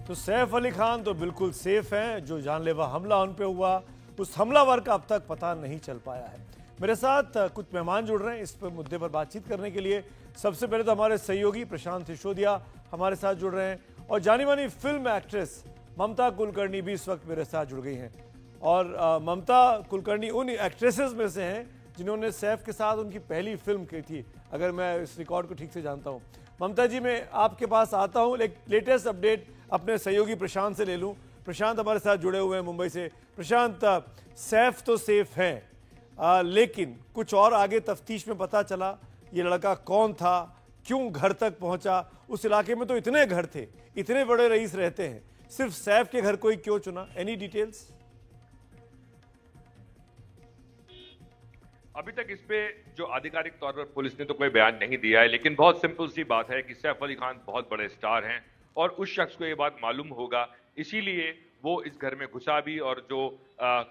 तो सैफ अली खान तो बिल्कुल सेफ हैं। जो जानलेवा हमला उन पे हुआ, उस हमलावर का अब तक पता नहीं चल पाया है। मेरे साथ कुछ मेहमान जुड़ रहे हैं इस पर मुद्दे पर बातचीत करने के लिए। सबसे पहले तो हमारे सहयोगी प्रशांत सिसोदिया हमारे साथ जुड़ रहे हैं और जानी मानी फिल्म एक्ट्रेस ममता कुलकर्णी भी इस वक्त मेरे साथ जुड़ गई हैं। और ममता कुलकर्णी उन एक्ट्रेसेस में से हैं जिन्होंने सैफ के साथ उनकी पहली फिल्म की थी, अगर मैं इस रिकॉर्ड को ठीक से जानता हूँ। ममता जी, मैं आपके पास आता हूँ, लेटेस्ट अपडेट अपने सहयोगी प्रशांत से ले लूँ। प्रशांत हमारे साथ जुड़े हुए हैं मुंबई से। प्रशांत, सैफ तो सेफ हैं, लेकिन कुछ और आगे तफ्तीश में पता चला ये लड़का कौन था, क्यों घर तक पहुंचा? उस इलाके में तो इतने घर थे, इतने बड़े रईस रहते हैं, सिर्फ सैफ के घर को ही क्यों चुना? Any details? अभी तक इस पे जो आधिकारिक तौर पर पुलिस ने तो कोई बयान नहीं दिया है, लेकिन बहुत सिंपल सी बात है कि सैफ अली खान बहुत बड़े स्टार हैं और उस शख्स को ये बात मालूम होगा, इसीलिए वो इस घर में घुसा भी। और जो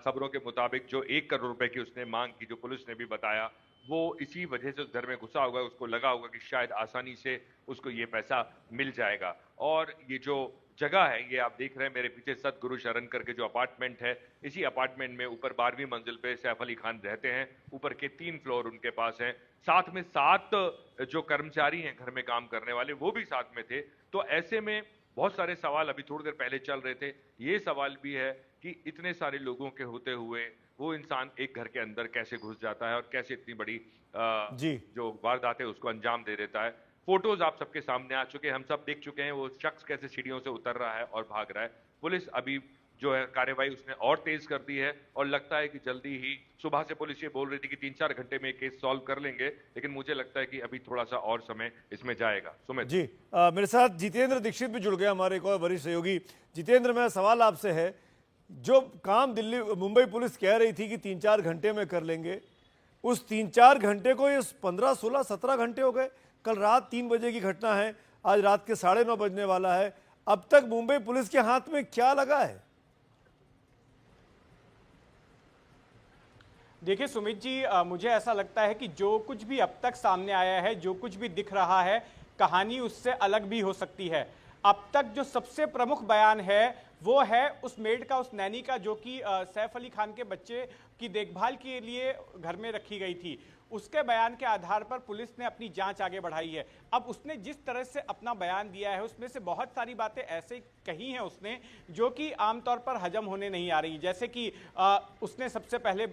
खबरों के मुताबिक जो 1 करोड़ रुपए की उसने मांग की, जो पुलिस ने भी बताया, वो इसी वजह से उस घर में घुसा होगा। उसको लगा होगा कि शायद आसानी से उसको ये पैसा मिल जाएगा। और ये जो जगह है, ये आप देख रहे हैं मेरे पीछे, सतगुरु शरण करके जो अपार्टमेंट है, इसी अपार्टमेंट में ऊपर 12वीं मंजिल पे सैफ अली खान रहते हैं। ऊपर के 3 फ्लोर उनके पास हैं। साथ में 7 जो कर्मचारी हैं घर में काम करने वाले, वो भी साथ में थे। तो ऐसे में बहुत सारे सवाल अभी थोड़ी देर पहले चल रहे थे। ये सवाल भी है कि इतने सारे लोगों के होते हुए वो इंसान एक घर के अंदर कैसे घुस जाता है और कैसे इतनी बड़ी जी, जो वारदात है उसको अंजाम दे देता है। फोटोज आप सबके सामने आ चुके हैं, हम सब देख चुके हैं वो शख्स कैसे सीढ़ियों से उतर रहा है और भाग रहा है। पुलिस अभी जो है कार्रवाई उसने और तेज कर दी है और लगता है कि जल्दी ही, सुबह से पुलिस ये बोल रही थी कि 3-4 घंटे में केस सॉल्व कर लेंगे, लेकिन मुझे लगता है कि अभी थोड़ा सा और समय इसमें जाएगा। सुमित जी, मेरे साथ जितेंद्र दीक्षित भी जुड़ गए, हमारे एक और वरिष्ठ सहयोगी। जितेंद्र, मेरा सवाल आपसे है, जो काम मुंबई पुलिस कह रही थी कि 3-4 घंटे में कर लेंगे, उस 3-4 घंटे को ये 15, 16, 17 घंटे हो गए। कल रात 3 बजे की घटना है, आज रात के 9:30 बजने वाला है। अब तक मुंबई पुलिस के हाथ में क्या लगा है? देखिए सुमित जी, मुझे ऐसा लगता है कि जो कुछ भी अब तक सामने आया है, जो कुछ भी दिख रहा है, कहानी उससे अलग भी हो सकती है। अब तक जो सबसे प्रमुख बयान है वो है उस मेड का, उस नैनी का, जो कि सैफ अली खान के बच्चे की देखभाल के लिए घर में रखी गई थी। उसके बयान के आधार पर पुलिस ने अपनी जांच आगे बढ़ाई है। अब उसने जिस तरह से अपना बयान दिया है, उसमें से बहुत सारी बातें ऐसे कही हैं उसने जो कि आमतौर पर हजम होने नहीं आ रही। जैसे कि उसने सबसे पहले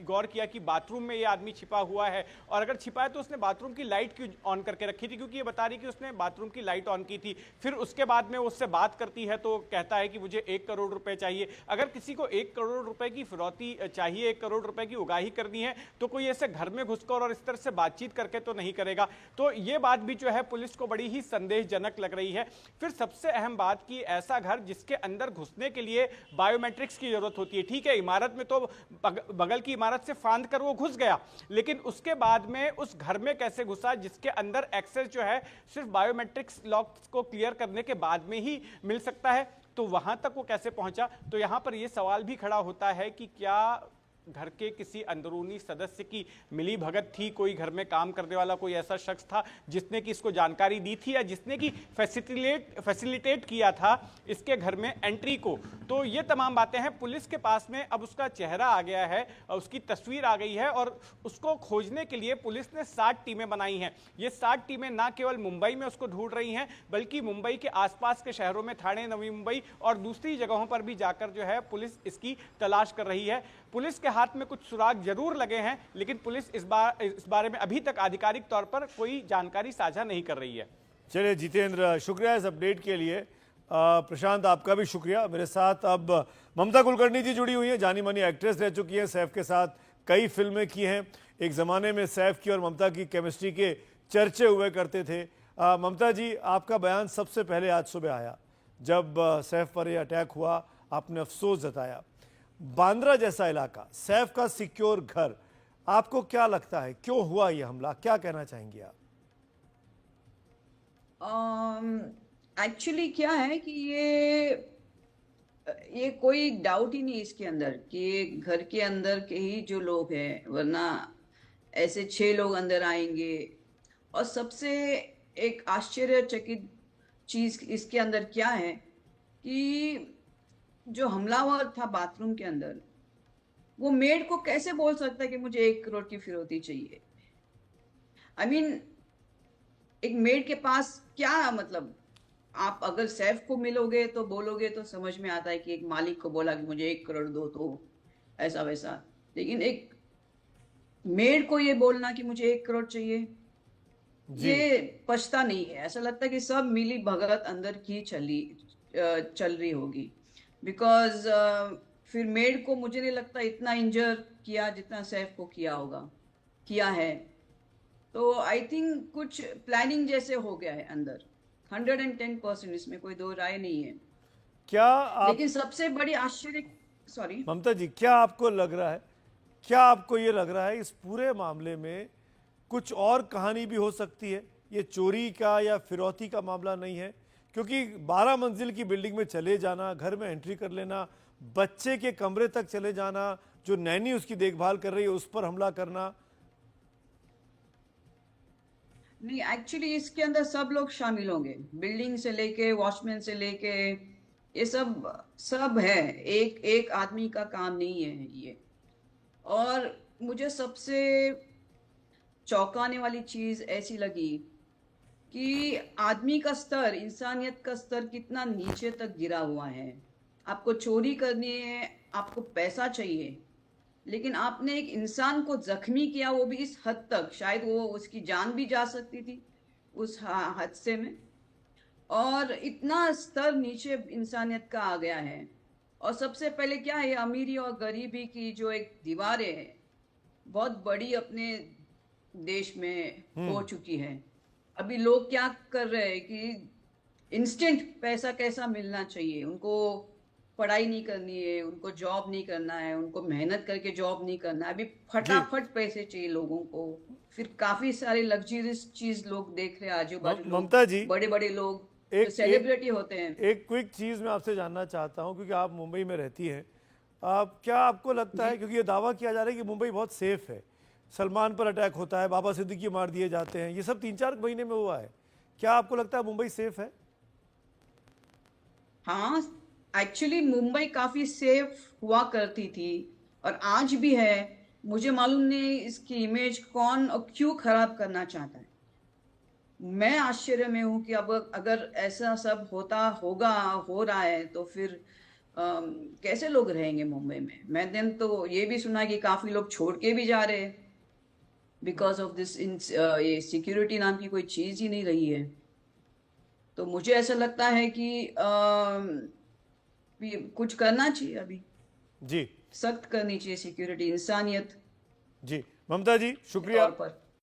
गौर किया कि बाथरूम में ये आदमी छिपा हुआ है, और अगर छिपा है तो उसने बाथरूम की लाइट क्यों ऑन करके रखी थी, क्योंकि ये बता रही कि उसने बाथरूम की लाइट ऑन की थी। फिर उसके बाद में उससे बात करती है तो कहता है कि मुझे 1 करोड़ रुपए चाहिए। अगर किसी को 1 करोड़ रुपए की फिरौती चाहिए, 1 करोड़ रुपए की उगाही करनी है, तो कोई ऐसे घर में घुसकर और इस तरह से बातचीत करके तो नहीं करेगा। तो ये बात भी जो है पुलिस को बड़ी ही संदेहजनक लग रही है। फिर सबसे अहम बात कि ऐसा घर जिसके अंदर घुसने के लिए बायोमेट्रिक्स की जरूरत होती है। ठीक है, इमारत में तो बगल की इमारत से फांद कर वो घुस गया, लेकिन उसके बाद में उस घर में कैसे घुसा जिसके अंदर एक्सेस जो है सिर्फ बायोमेट्रिक्स लॉक को क्लियर करने के बाद में ही मिल सकता है, तो वहां तक वो कैसे पहुंचा? तो यहां पर यह सवाल भी खड़ा होता है कि क्या घर के किसी अंदरूनी सदस्य की मिली भगत थी, कोई घर में काम करने वाला कोई ऐसा शख्स था जिसने कि इसको जानकारी दी थी, या जिसने कि फैसिलिटेट किया था इसके घर में एंट्री को। तो ये तमाम बातें हैं। पुलिस के पास में अब उसका चेहरा आ गया है, उसकी तस्वीर आ गई है, और उसको खोजने के लिए पुलिस ने 60 टीमें बनाई हैं। ये 60 टीमें ना केवल मुंबई में उसको ढूंढ रही हैं, बल्कि मुंबई के आसपास के शहरों में, ठाणे, नवी मुंबई और दूसरी जगहों पर भी जाकर जो है पुलिस इसकी तलाश कर रही है। पुलिस के हाथ में कुछ सुराग जरूर लगे हैं, लेकिन पुलिस इस बारे में अभी तक आधिकारिक तौर पर कोई जानकारी साझा नहीं कर रही है। चलिए जितेंद्र, शुक्रिया इस अपडेट के लिए। प्रशांत, आपका भी शुक्रिया। मेरे साथ अब ममता कुलकर्णी जी जुड़ी हुई हैं, जानी मानी एक्ट्रेस रह चुकी हैं, सैफ के साथ कई फिल्में की हैं। एक ज़माने में सैफ की और ममता की केमिस्ट्री के चर्चे हुए करते थे। ममता जी, आपका बयान सबसे पहले आज सुबह आया जब सैफ पर यह अटैक हुआ, आपने अफसोस जताया। बांद्रा जैसा इलाका, सैफ का सिक्योर घर, आपको क्या लगता है क्यों हुआ यह हमला? क्या कहना चाहेंगे आप? एक्चुअली क्या है कि ये कोई डाउट ही नहीं इसके अंदर कि ये घर के अंदर के ही जो लोग हैं, वरना ऐसे 6 लोग अंदर आएंगे। और सबसे एक आश्चर्यचकित चीज इसके अंदर क्या है कि जो हमलावर था बाथरूम के अंदर, वो मेड को कैसे बोल सकता है कि मुझे 1 करोड़ की फिरौती चाहिए? आई मीन, एक मेड के पास क्या मतलब, आप अगर सैफ को मिलोगे तो बोलोगे तो समझ में आता है कि एक मालिक को बोला कि मुझे 1 करोड़ दो, तो ऐसा वैसा। लेकिन एक मेड को ये बोलना कि मुझे 1 करोड़ चाहिए, जी ये पछता नहीं है। ऐसा लगता है कि सब मिली भगत अंदर की चल रही होगी। बिकॉज फिर मेड को मुझे नहीं लगता इतना इंजर किया जितना सैफ को किया है। तो आई थिंक कुछ प्लानिंग जैसे हो गया है अंदर, 110%, इसमें कोई दो राय नहीं है। क्या आप, लेकिन सबसे बड़ी आश्चर्य, सॉरी, ममता जी, क्या आपको लग रहा है, क्या आपको ये लग रहा है इस पूरे मामले में कुछ और कहानी भी हो सकती है? ये चोरी का या फिरौती का मामला नहीं है, क्योंकि 12 मंजिल की बिल्डिंग में चले जाना, घर में एंट्री कर लेना, बच्चे के कमरे तक चले जाना, जो नैनी उसकी देखभाल कर रही है उस पर हमला करना। नहीं, एक्चुअली इसके अंदर सब लोग शामिल होंगे, बिल्डिंग से लेके वॉचमैन से लेके, ये सब सब है। एक एक आदमी का काम नहीं है ये। और मुझे सबसे चौंकाने वाली चीज ऐसी लगी कि आदमी का स्तर, इंसानियत का स्तर कितना नीचे तक गिरा हुआ है। आपको चोरी करनी है, आपको पैसा चाहिए, लेकिन आपने एक इंसान को जख्मी किया, वो भी इस हद तक, शायद वो उसकी जान भी जा सकती थी उस हादसे में। और इतना स्तर नीचे इंसानियत का आ गया है। और सबसे पहले क्या है, अमीरी और गरीबी की जो एक दीवारें है बहुत बड़ी अपने देश में हो चुकी है। अभी लोग क्या कर रहे हैं कि इंस्टेंट पैसा कैसा मिलना चाहिए उनको, पढ़ाई नहीं करनी है उनको, जॉब नहीं करना है उनको, मेहनत करके जॉब नहीं करना है, अभी जी फटाफट पैसे चाहिए लोगों को। फिर काफी सारे लग्जरियस चीज लोग देख रहे हैं, आजू बाजू लोग, ममता जी, बड़े बड़े लोग जो एक सेलिब्रिटी होते हैं। एक क्विक चीज़ मैं आपसे जानना चाहता हूं, क्योंकि आप मुंबई में रहती हैं। आप, क्या आपको लगता है, क्योंकि ये दावा किया जा रहा है कि मुंबई बहुत सेफ है, सलमान पर अटैक होता है, बाबा सिद्दीकी मार दिए जाते हैं, ये सब 3-4 महीने में हुआ है, क्या आपको लगता है मुंबई सेफ है? हाँ, एक्चुअली मुंबई काफी सेफ हुआ करती थी और आज भी है। मुझे मालूम नहीं इसकी इमेज कौन और क्यों खराब करना चाहता है। मैं आश्चर्य में हूं कि अब अगर ऐसा सब हो रहा है तो फिर कैसे लोग रहेंगे मुंबई में। मैंने तो ये भी सुना कि काफी लोग छोड़ के भी जा रहे हैं बिकॉज ऑफ दिस। ये सिक्योरिटी नाम की कोई चीज ही नहीं रही है। तो मुझे ऐसा लगता है कि कुछ करना चाहिए अभी, जी सख्त करनी चाहिए सिक्योरिटी, इंसानियत जी, ममता जी, शुक्रिया। तौर पर।